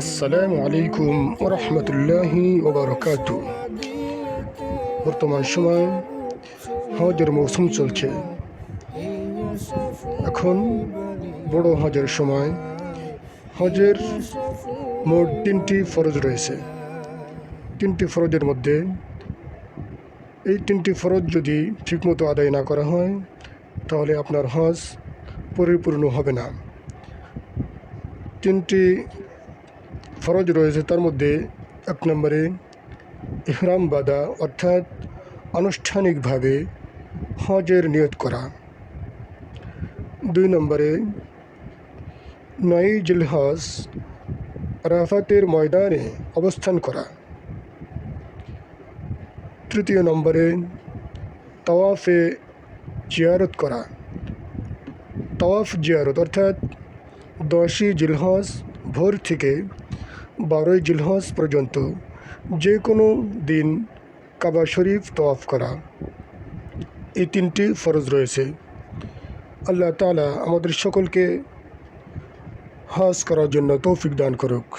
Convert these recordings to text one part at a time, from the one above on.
আসসালামু আলাইকুম ওয়া রাহমাতুল্লাহি ওয়া বারাকাতুহু। বর্তমান সময় হজের মৌসুম চলছে। এখন বড় হজের সময়। হজের মোট 3টি ফরজ রয়েছে। 3টি ফরজের মধ্যে এই 3টি ফরজ যদি ঠিকমতো আদায় না করা হয় তাহলে আপনার হজ পরিপূর্ণ হবে না। 3টি ফরজ রয়েছে, তার মধ্যে 1 নম্বরে ইহরাম বাঁধা, অর্থাৎ আনুষ্ঠানিকভাবে হজের নিয়ত করা। 2 নম্বরে 9 জিলহজ আরাফাতের ময়দানে অবস্থান করা। 3 নম্বরে তাওয়াফে জিয়ারত করা। তাওয়াফ জিয়ারত অর্থাৎ 10 জিলহজ ভোর থেকে 12 জিলহজ পর্যন্ত যে কোনো দিন কাবা শরীফ তাওয়াফ করা। এই 3টি ফরজ রয়েছে। আল্লাহ তাআলা আমাদের সকলকে হজ করার জন্য তৌফিক দান করুক।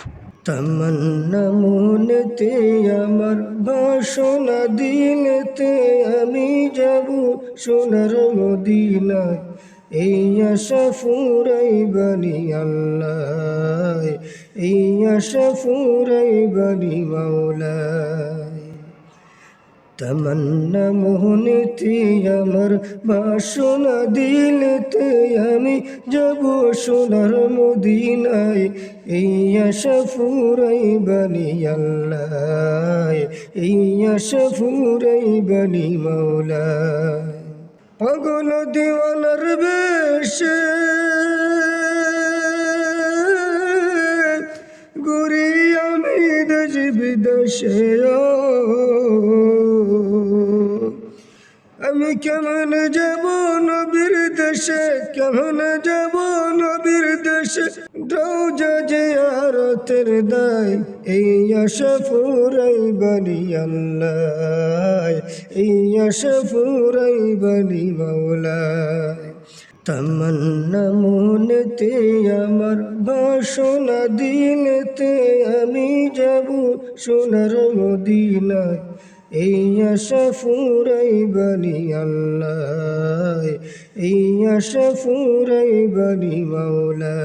তামান্না মনেতে আমার বাসনা দিলেতে আমি যাব সোনার মদিনায়, এই আশা ফুরাইবানি আল্লাহ, এই আশা ফুরাইবানি মাওলা। তামান্না মোহনেতে আমার বাসনা দিলেতে আমি যাব সোনার মদিনায়, এই আশা ফুরাইবানি আল্লাহ, এই আশা ফুরাইবানি মাওলা। পাগল দিওয়ানার বেশে ঘুরি আমি দেশ বিদেশে, আমি কেমন যাব নবীর দেশে, কেমন যাব নবীর দেশে, রওজা জিয়ারতের দায়, এই আশা ফুরাইবানি আল্লাহ, এই আশা ফুরাইবানি মাওলা। তামান্না মনেতে আমার বাসনা দিলেতে আমি যাব সোনার মদিনায়, এই আশা ফুরাইবানি আল্লাহ, এই আশা ফুরাইবানি মাওলা।